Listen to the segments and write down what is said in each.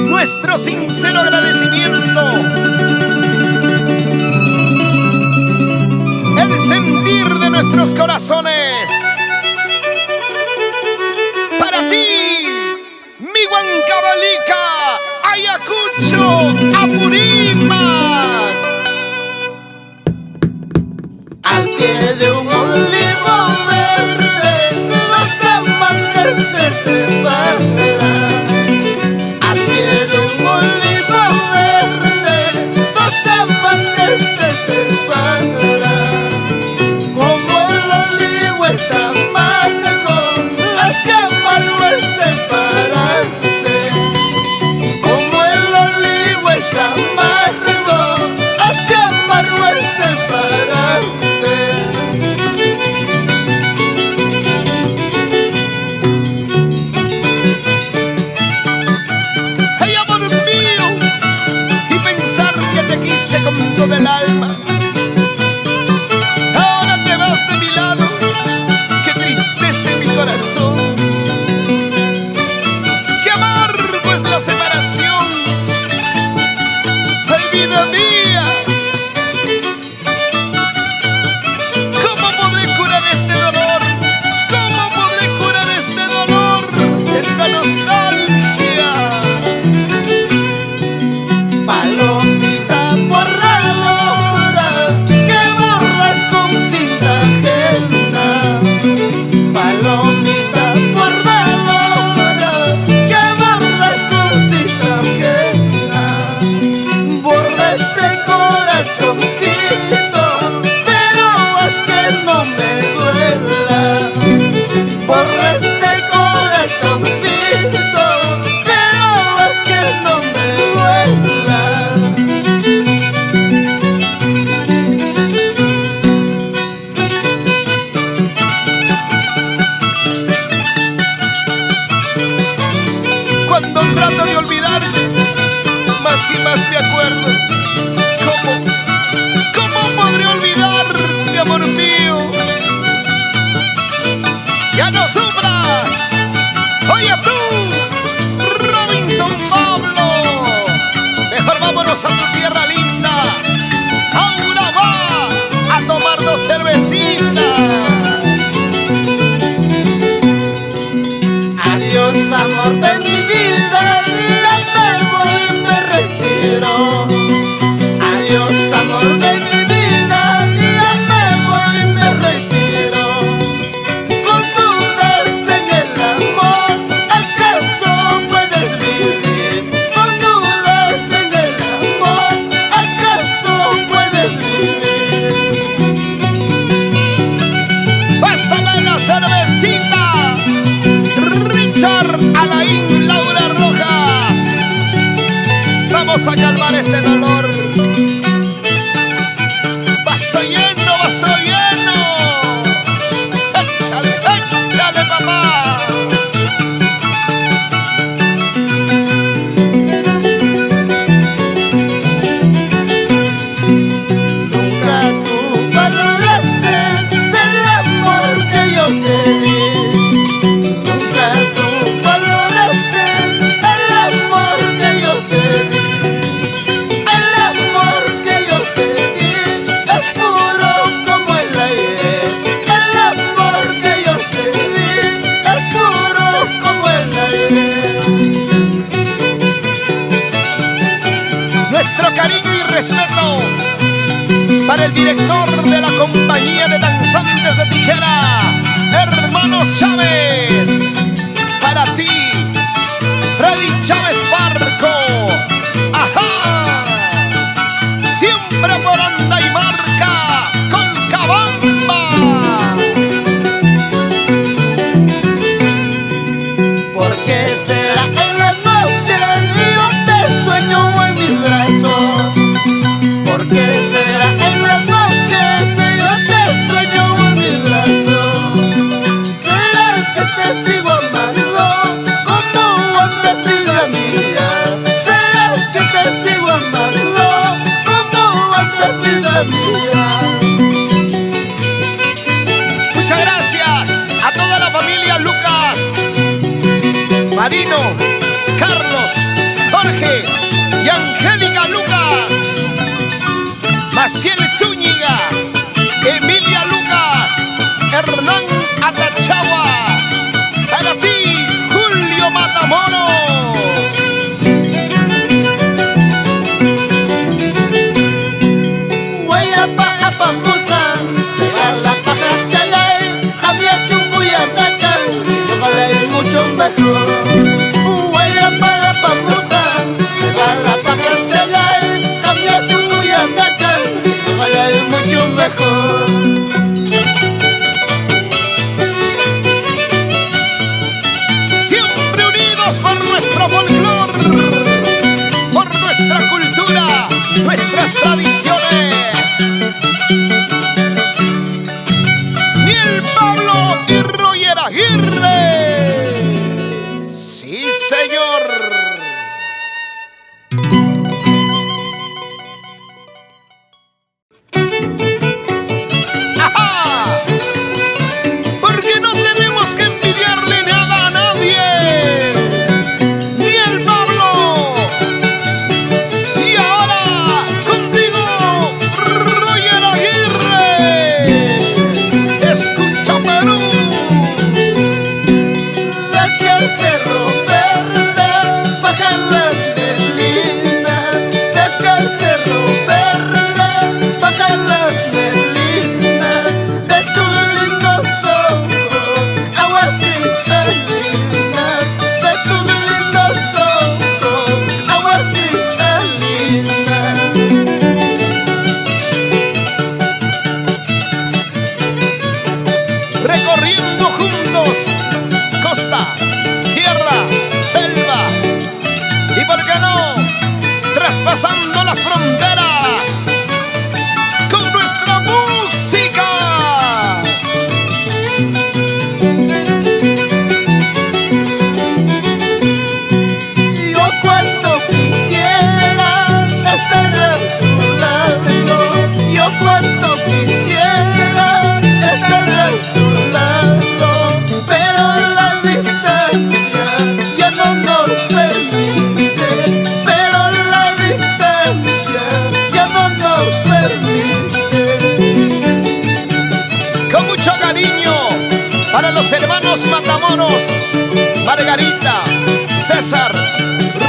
Nuestro sincero agradecimiento, el sentir de nuestros corazones. Para ti, mi Huancavelica, Ayacucho, Apurímac. Al pie de un olivo verde, los amantes se separarán. Al pie de un olivo verde, los amantes se separarán. Como el olivo es amargo, así amargo es separarse. Como el olivo es amargo, así amargo es separarse. ¡Ay, amor mío! Y pensar que te quise con todo el alma. Ahora te vas de mi lado, qué tristeza en mi corazón. ¡Qué amargo es la separación! ¡Ay, vida mía! ¿Cómo podré curar este dolor? ¿Cómo podré curar este dolor? Esta nostalgia. Palomita borradora que borras con cinta ajena. Palomita borradora que borras con cinta ajena. Borra este corazoncito, pero haz que no me duela. Borra este corazoncito, pero haz que no me duela. Cuando trato de olvidarte, más y más me acuerdo. ¿Cómo podré olvidarte, amor mío? ¡Ya no sufras! Oye tú, Robinson Pablo, mejor vámonos a tu tierra linda. Ahora va a tomar 2 cervecitas. Adiós, amor de mi vida, ya me voy, me retiro. Adiós, amor de mi vida, ya me voy, me retiro. Con dudas en el amor, ¿acaso puedes vivir? Con dudas en el amor, ¿acaso puedes vivir? Pásame la cervecita, Richard Alain Laura Rojas. Vamos a calmar este dolor. Vaso lleno, vaso lleno. Échale, échale, papá. Nunca tú valoraste el amor que yo te di. Nunca tú valoraste el amor que yo te di. El amor que yo te di es puro como el aire. El amor que yo te di es puro como el aire. Nuestro cariño y respeto para el director de la compañía de danzantes de tijera, hermano Chávez. Para ti, Freddy Chávez Barco. ¡Ajá! Siempre por anda y marca con Cabamba. ¿Por qué será en las noches yo te sueño en mis brazos? ¿Por qué será en las noches yo te sueño en mis brazos? ¿Será que Marino, Carlos, Jorge y Angélica Lucas, Maciel Zúñiga, Emilia Lucas, Hernán Atachagua, para ti, Julio Matamoros. Mucho mejor. Huella para pamusan, se va la paja estrella, cambia chulo y ataca, vaya es mucho mejor. Siempre unidos por nuestro folclor, por nuestra cultura, nuestras tradiciones. Miel Pablo y Roger Aguirre. ¡Sí, señor! ¡Ajá! Porque no tenemos que envidiarle nada a nadie. Ni el Pablo. Y ahora, contigo, Roger Aguirre. Escucha Perú. Aquí al cerro verde bajan las melinas, de aquí al cerro verde bajan las melinas, de tus lindos ojos, aguas cristalinas, de tus lindos ojos, aguas cristalinas. Recorriendo juntos costa, sierra, selva y, por qué no, traspasando las fronteras con nuestra música. Yo cuando quisiera estar a tu lado, yo cuando quisiera estar a tu lado, pero la distancia ya no nos permite, pero la distancia ya no nos permite. Con mucho cariño para los hermanos Matamoros, Margarita, César,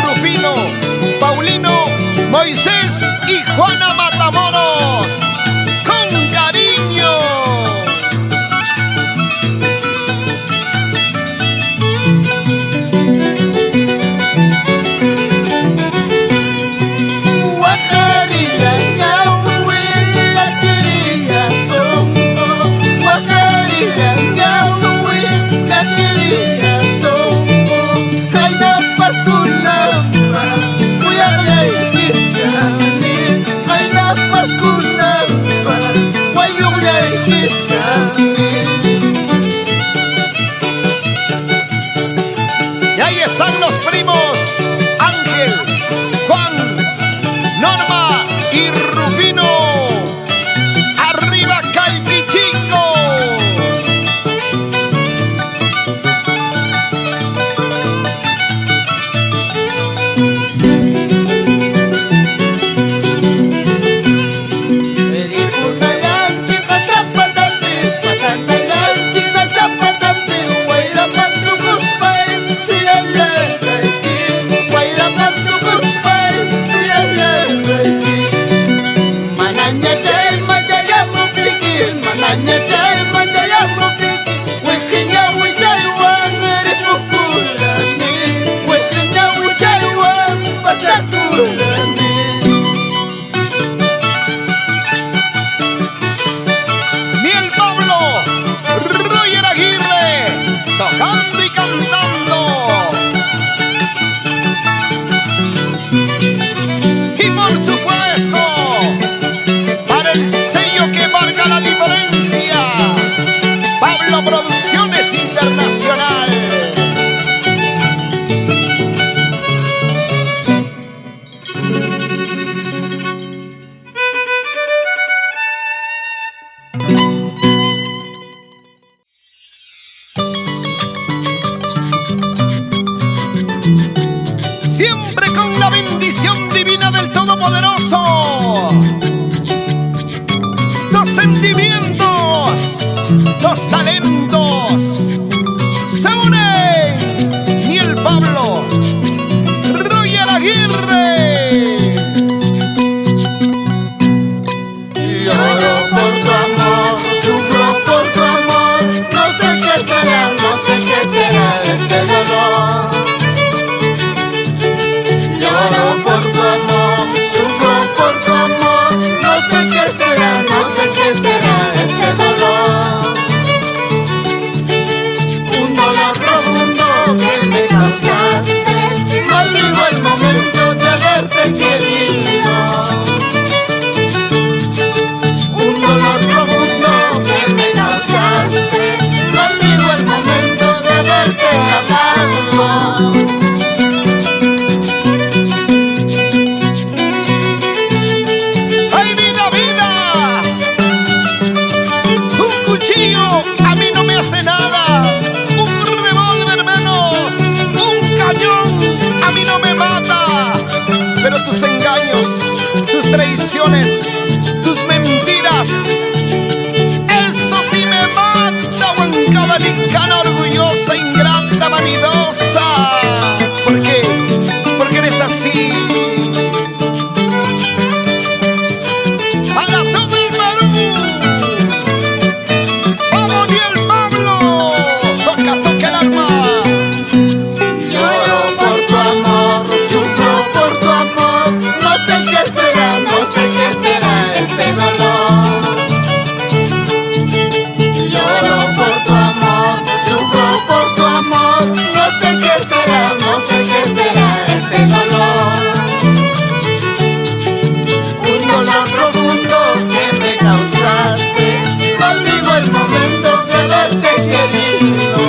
Rufino, Paulino, Moisés y Juana Matamoros. Con cariño. Guajarilla, ñahui, la querilla somos. Guajarilla, ñahui, la querilla somos. Jaina Pascunamba, Guayay Quiscani. Jaina Pascunamba, Guayay Quiscani. Y ahí están los primos Ángel, Juan, Norma y Rufino. ¡Arriba Calquichico! Peripurnayanchi, pasapatampi, pasantayanchi, sasapatampi, guayramatrucuspay, siyayayayki, guayramatrucuspay, siyayayayki. Mananyachay, machayamupiki, mananyachay, machayamupiki, wikinya wichaywan, ripukulani, wikinya wichaywan, pasakulani. Miel Pablo, Roger Aguirre, tocando y cantando. Y por supuesto, para el sello que marca la diferencia, Pablo Producciones Internacional. siempre con la bendición divina del Todopoderoso. Los sentimientos, los talentos se unen. Miel Pablo, Roger Aguirre. Lloro por tu amor, sufro por tu amor, no sé qué será, no sé qué será este dolor. Lloro por tu amor, sufro por tu amor, no sé qué será, no sé qué será este dolor. Un dolor profundo que me causaste, maldigo el momento de haberte querido. Un dolor profundo que me causaste, maldigo el momento de haberte amado. ¡Ay, vida, vida! Un cuchillo a mí no me hace nada. Un revólver menos. Un cañón a mí no me mata. Pero tus engaños, tus traiciones, tus mentiras, eso sí me mata. Huanca Dominicana, orgullosa, ingrata, vanidosa. ¿Por qué? Porque eres así. Para todo el Perú. ¡Vamos, Miel Pablo! Toca, toca el alma. Lloro por tu amor, sufro por tu amor, no sé qué será, no sé qué será este dolor. Lloro por tu amor, sufro por tu amor, no sé qué será, no sé qué será este dolor. Un dolor profundo que me causaste, maldigo el momento de haberte querido.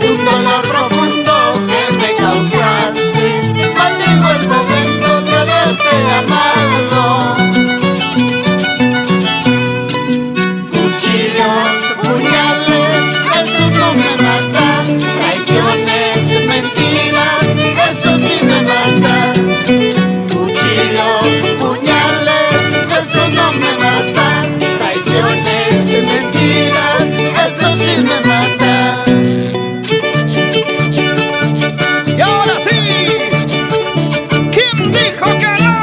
Un dolor profundo que me causaste, maldigo el momento de haberte amado. Cuchillos, puñales, eso no me mata. Traiciones, mentiras, eso sí me mata. Cuchillos, puñales, eso no me mata. Traiciones, mentiras, eso sí me mata. Y ahora sí, ¿quién dijo que no?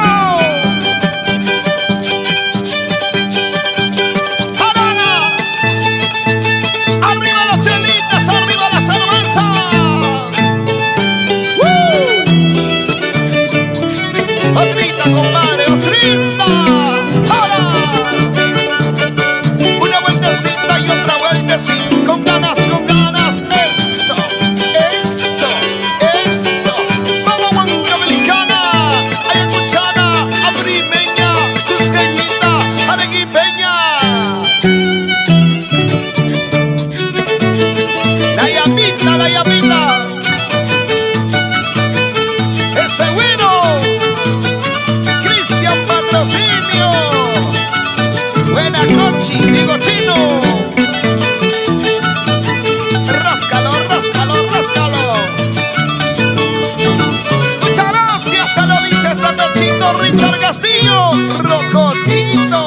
¡Arana! ¡Arriba las chelitas! ¡Arriba la cerveza! ¡Otrita, compadre! ¡Otrita! ¡Ahora! Una vueltecita y otra vueltecita. Con ganas, con ganas. ¡Eso! ¡Eso! ¡Eso! ¡Vamos, Huanca Dominicana! Ayacuchana, abrimeña, cusqueñita, arequipeña. La llamita, la llamita. Ese güiro. Cristian Patrocinio. Buena cochi, digo chino. Ráscalo, ráscalo, ráscalo. Muchas gracias, te lo dice este pechito Richard Castillo. Rocotito,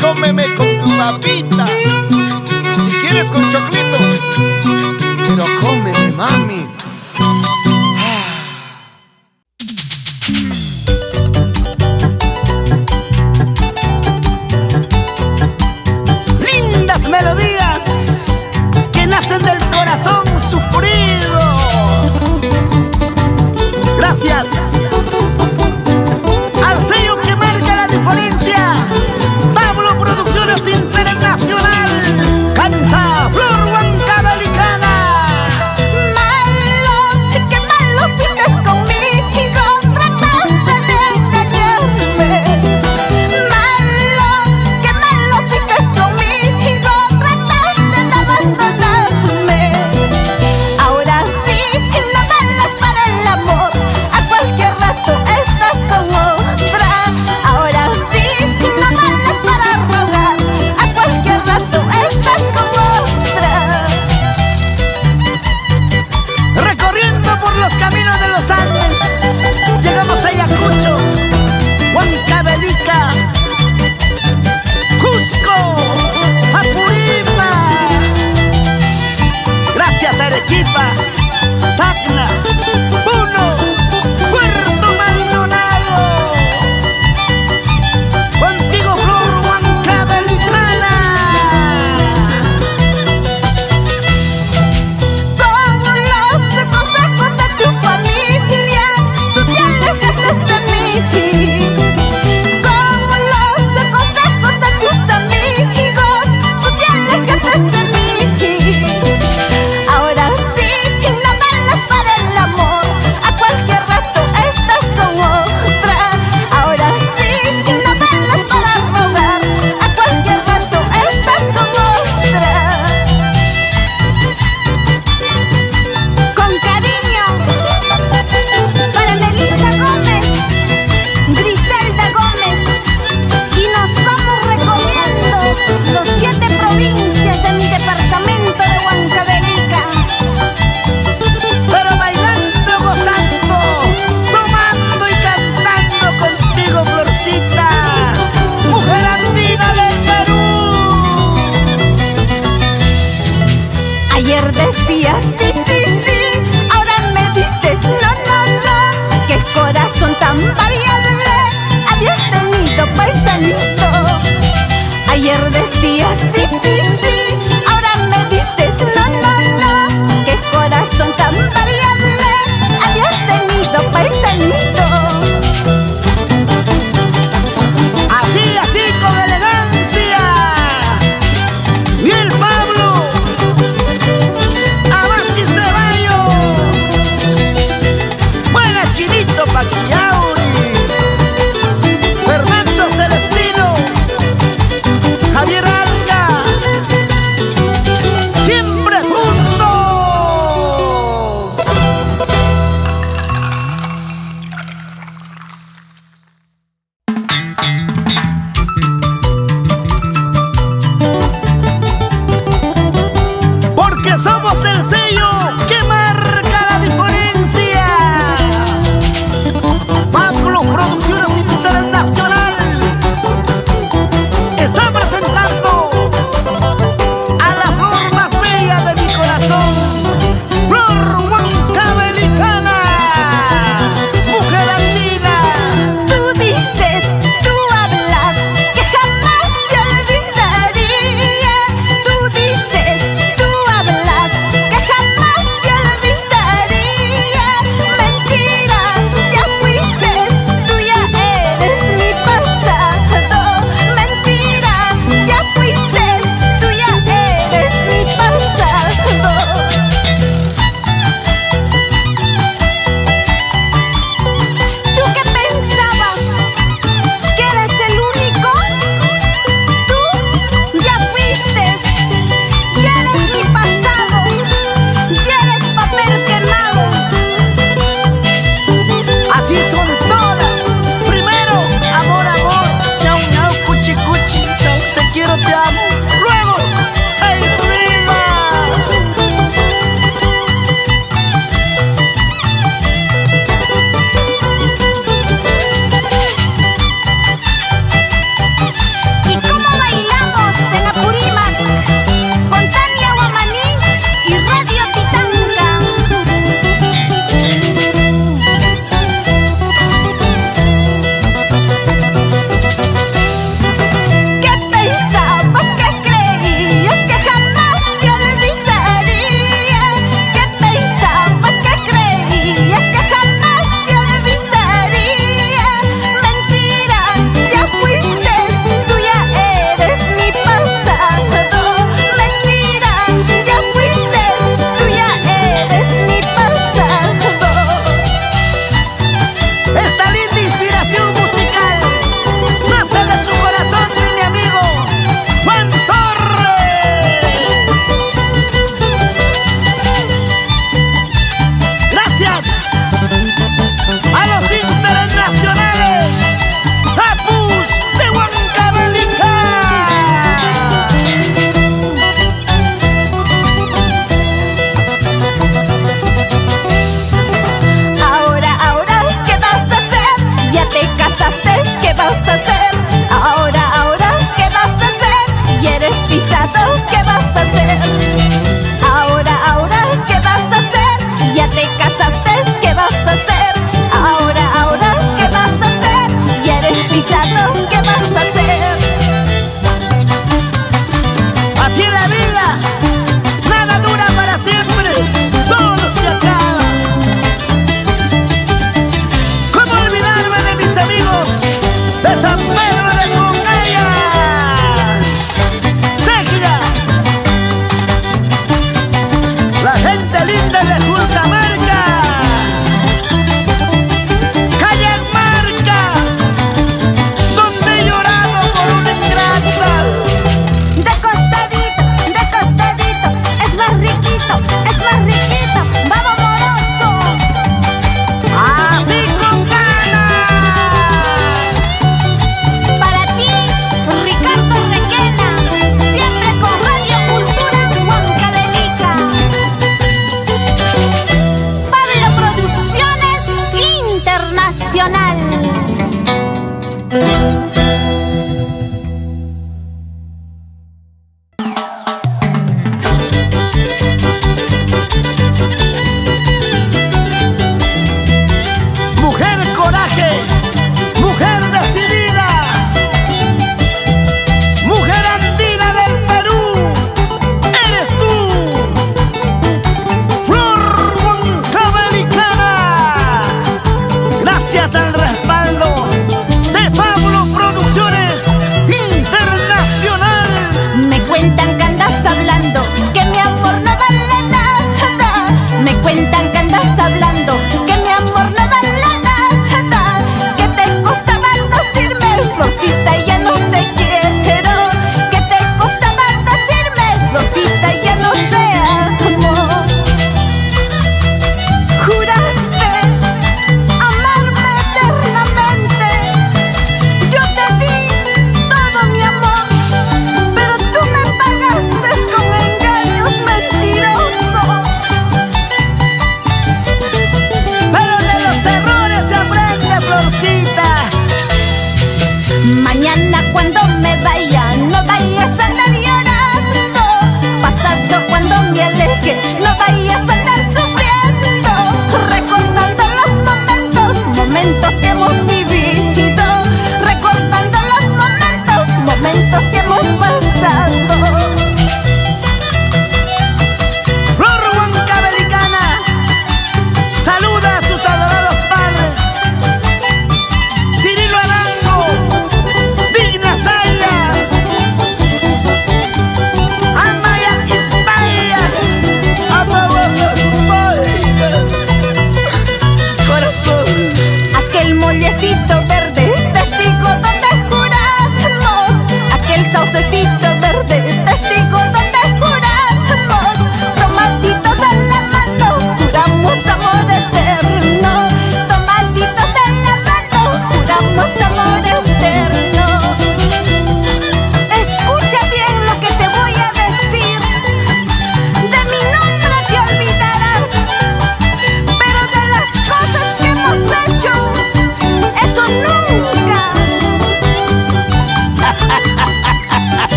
cómeme con tu papita. Si quieres con choclito, pero cómeme, mami. Lindas melodías que nacen del corazón sufrido. Gracias al sello que marca la diferencia, Pablo Producciones Internacional. Canta Flor sí, sí, sí. Ahora me dices no, no, no. Qué corazón tan variable habías tenido, paisanito. Así, así, con elegancia. Bien, Pablo. Amachi Ceballos. Buena, Chinito Paquiauri. Fernando Celestino. Javier Alca.